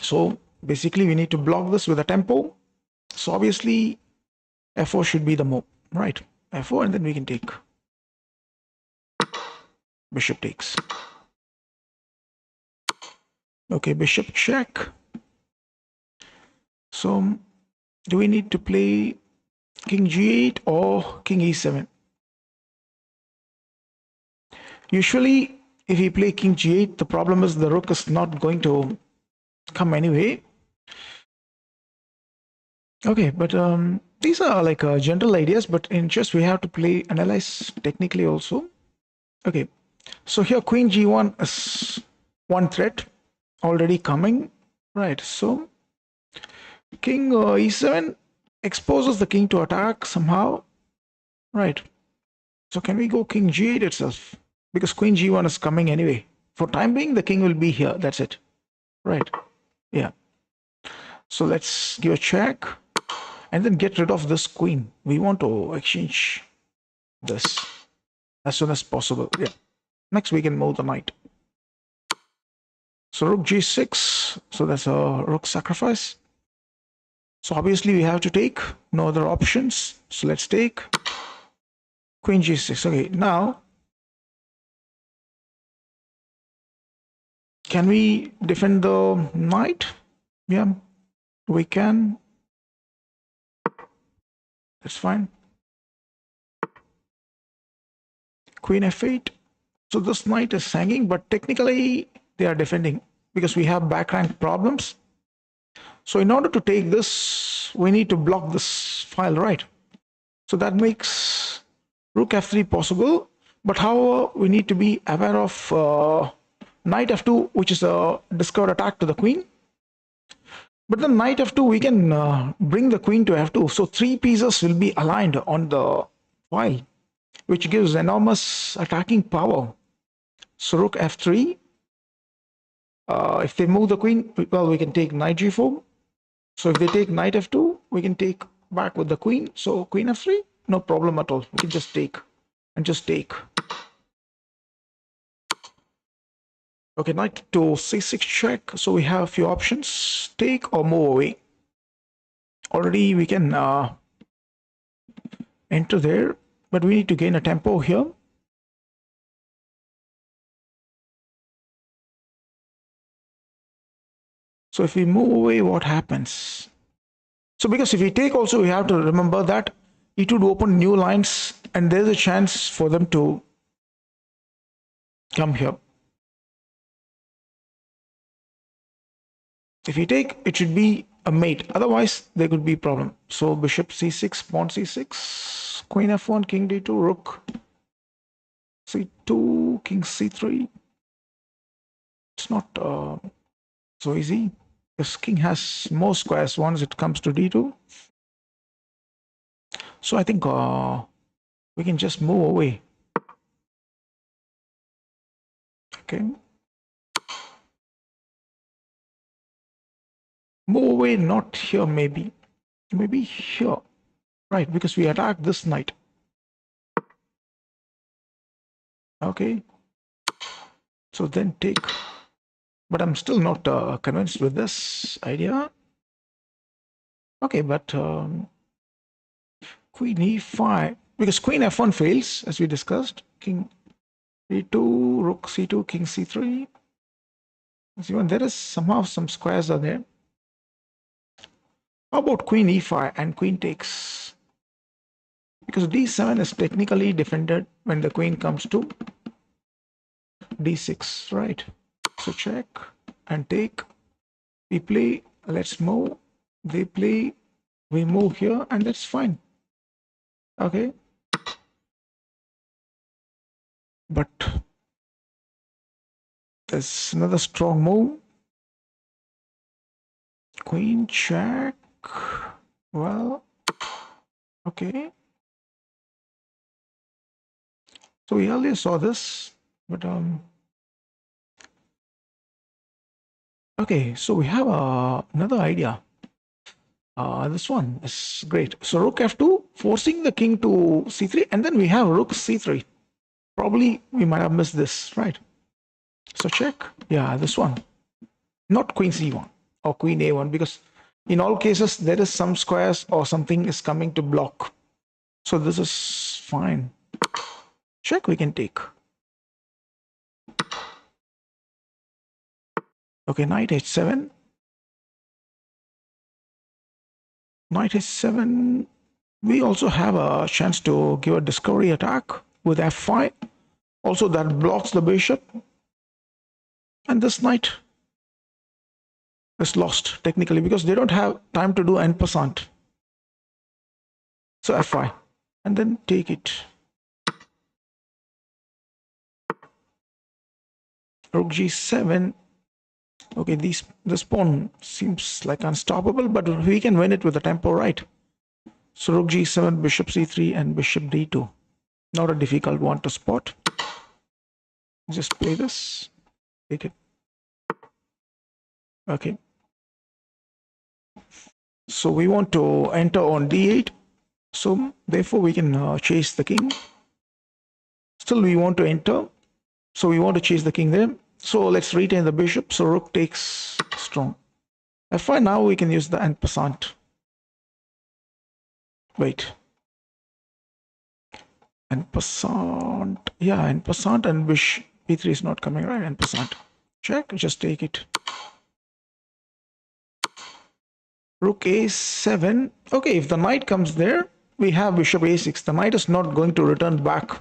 So basically we need to block this with a tempo. So obviously f4 should be the move, right? f4, and then we can take. Bishop takes. Okay, bishop check. So do we need to play king g8 or king e7? Usually if you play king g8, the problem is the rook is not going to come anyway. Okay, but these are like general ideas, but in chess we have to analyze technically also. Okay, so here queen g1 is one threat already coming, right? So king e7 exposes the king to attack somehow, right? So can we go king g8 itself? Because queen g1 is coming anyway. For time being, the king will be here. That's it, right? Yeah. So let's give a check and then get rid of this queen. We want to exchange this as soon as possible. Yeah. Next, we can move the knight. So rook g6. So that's a rook sacrifice. So obviously we have to take no other options. So let's take queen g6. Okay, now can we defend the knight? Yeah, we can. That's fine. Queen f8. So this knight is hanging, but technically they are defending because we have back rank problems. So in order to take this, we need to block this file, right? So that makes rook f3 possible. But however, we need to be aware of knight f2, which is a discovered attack to the queen. But then knight f2, we can bring the queen to f2. So three pieces will be aligned on the file, which gives enormous attacking power. So rook f3. If they move the queen, well, we can take knight g4. So if they take knight f2, we can take back with the queen. So queen f3, no problem at all. We can just take and just take. Okay, knight to c6 check. So we have a few options: take or move away. Already we can enter there, but we need to gain a tempo here. So if we move away, what happens? So because if we take also, we have to remember that it would open new lines and there's a chance for them to come here. If we take, it should be a mate. Otherwise, there could be a problem. So bishop c6, pawn c6, queen f1, king d2, rook c2, king c3. It's not so easy. This king has more squares once it comes to d2. So I think we can just move away. Okay. Move away, not here, maybe. Maybe here. Right, because we attack this knight. Okay. So then take. But I'm still not convinced with this idea. Okay, but queen e5, because queen f1 fails, as we discussed. King e2, rook c2, king c3. Even there is somehow some squares are there. How about queen e5 and queen takes? Because d7 is technically defended when the queen comes to d6, right? So check and take. We play, let's move. They play, we move here, and that's fine. Okay. But there's another strong move. Queen check. Well, okay. So we earlier saw this, but okay. So we have another idea. This one is great. So rook f2, forcing the king to c3, and then we have rook c3. Probably we might have missed this, right? So check. Yeah, this one. Not queen c1 or queen a1, because in all cases there is some squares or something is coming to block. So this is fine. Check, we can take. Okay, knight h7. Knight h7. We also have a chance to give a discovery attack with f5. Also, that blocks the bishop. And this knight is lost technically because they don't have time to do en passant. So f5 and then take it. Rook g7. Okay, this pawn seems like unstoppable, but we can win it with the tempo, right? So rook g7, bishop c3, and bishop d2. Not a difficult one to spot. Just play this. Take it. Okay. So we want to enter on d8. So therefore we can chase the king. Still we want to enter. So we want to chase the king there. So let's retain the bishop. So rook takes strong. f5. Now we can use the en passant. Wait. En passant. Yeah, en passant and bishop b3 is not coming, right? En passant. Check. Just take it. Rook a7. Okay, if the knight comes there, we have bishop a6. The knight is not going to return back.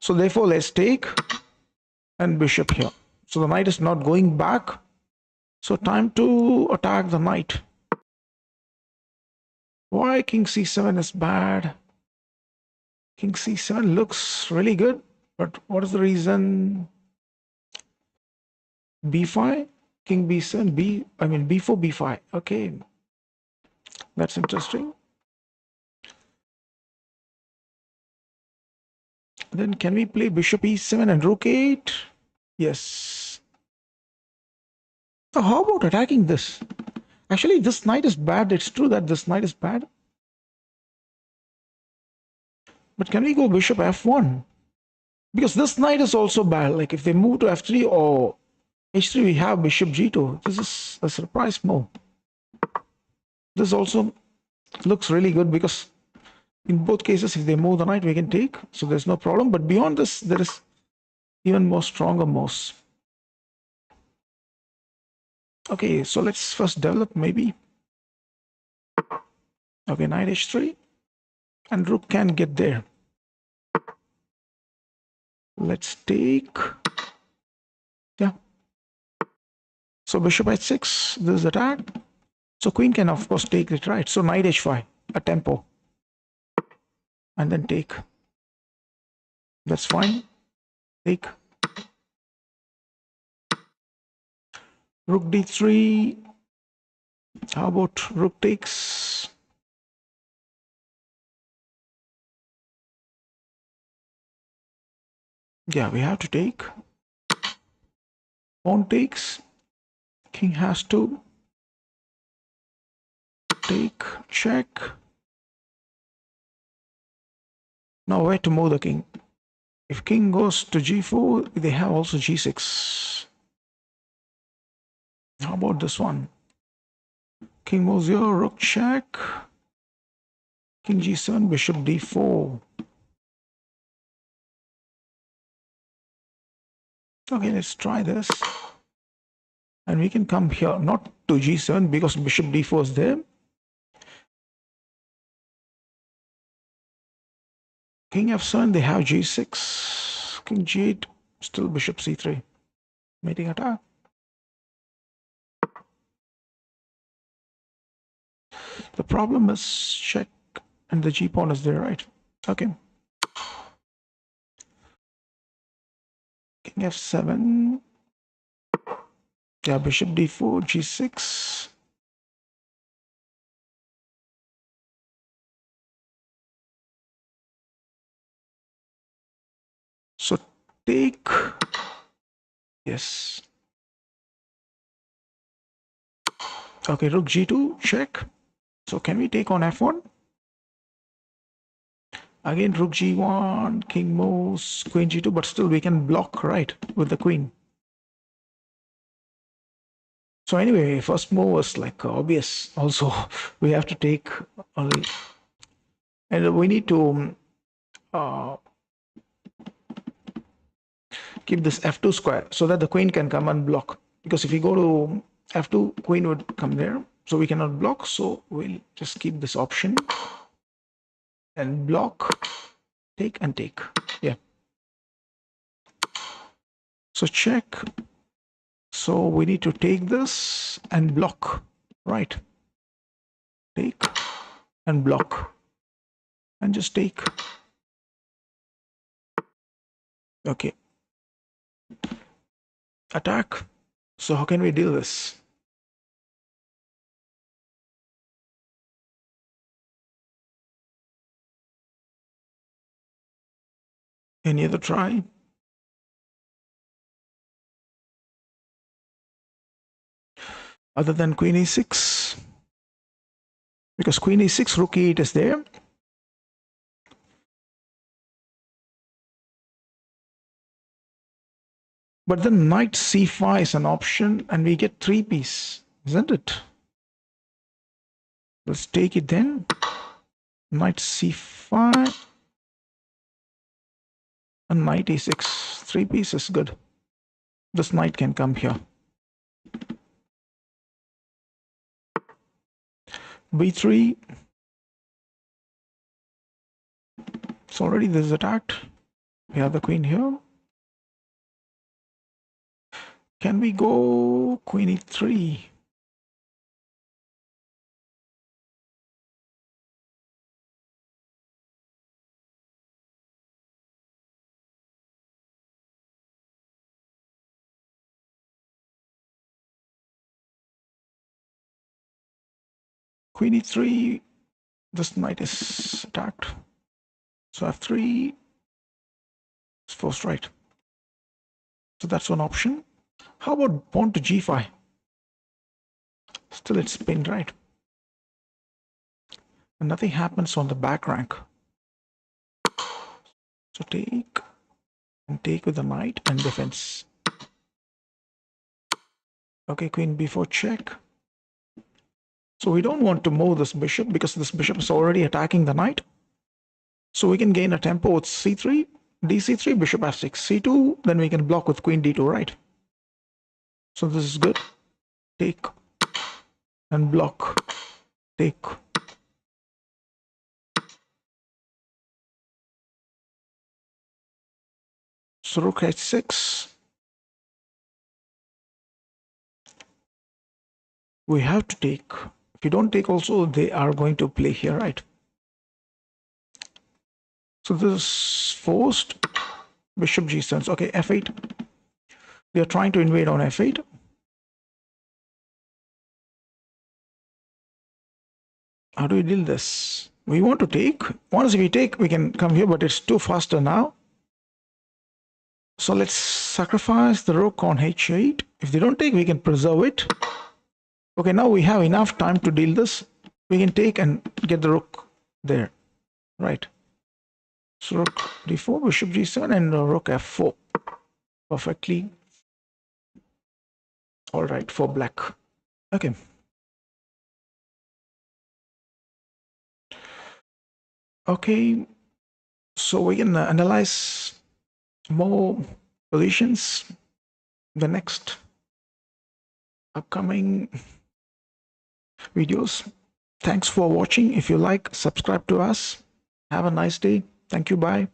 So therefore, let's take and bishop here. So the knight is not going back. So time to attack the knight. Why king c7 is bad? King c7 looks really good, but what is the reason? b5, king b7, b4, b5. Okay, that's interesting. Then can we play bishop e7 and rook 8? Yes. So how about attacking this? Actually, this knight is bad. It's true that this knight is bad. But can we go bishop f1? Because this knight is also bad. Like if they move to f3 or h3, we have bishop g2. This is a surprise move. This also looks really good because in both cases, if they move the knight, we can take. So there's no problem. But beyond this, there is even more stronger moves. Okay, so let's first develop maybe. Okay, knight h3. And rook can get there. Let's take. Yeah. So bishop h6, this is attack. So queen can of course take it, right? So knight h5, a tempo. And then take. That's fine. Take. Rook d3. How about rook takes? Yeah, we have to take. Pawn takes. King has to take, check. Now where to move the king? If king goes to g4, they have also g6. How about this one? King moves here, rook check. King g7, bishop d4. Okay, let's try this. And we can come here, not to g7 because bishop d4 is there. King f7, they have g6. King g8, still bishop c3. Mating attack. The problem is check and the g pawn is there, right? Okay. King f7. Yeah, bishop d4, g6. So take. Yes. Okay, rook g2, check. So can we take on f1? Again, rook g1, king moves, queen g2, but still we can block, right, with the queen. So anyway, first move was like obvious. Also, we have to take only, and we need to keep this f2 square so that the queen can come and block. Because if we go to f2, queen would come there, so we cannot block. So we'll just keep this option and block, take and take. Yeah. So check. So we need to take this and block, right? Take and block. and just take. Okay. Attack. So how can we deal this? Any other try? Other than queen e6? Because queen e6, rook e8 is there. But then knight c5 is an option and we get 3-piece, isn't it? Let's take it then. Knight c5 and knight e6. 3-piece is good. This knight can come here. b3. So already this is attacked. We have the queen here. Can we go queen e3? Queen e3, this knight is attacked. So f3 is forced right. So that's one option. How about pawn to g5? Still it's pinned right. And nothing happens on the back rank. So take and take with the knight and defense. Okay, queen b4 check. So we don't want to move this bishop because this bishop is already attacking the knight. So we can gain a tempo with c3, dc3, bishop f6, c2, then we can block with queen d2, right? So this is good. Take and block. Take. So rook h6. We have to take. If you don't take also, they are going to play here, right? So this is forced. Bishop g7. Okay, f8. They are trying to invade on f8. How do we deal this? We want to take. Once we take, we can come here, but it's too faster now. So let's sacrifice the rook on h8. If they don't take, we can preserve it. Okay, now we have enough time to deal this. We can take and get the rook there, right? So rook d4, bishop g7, and rook f4. Perfectly. All right, for black. Okay. Okay, so we can analyze more positions the next upcoming videos. Thanks for watching. If you like, subscribe to us. Have a nice day. Thank you. Bye.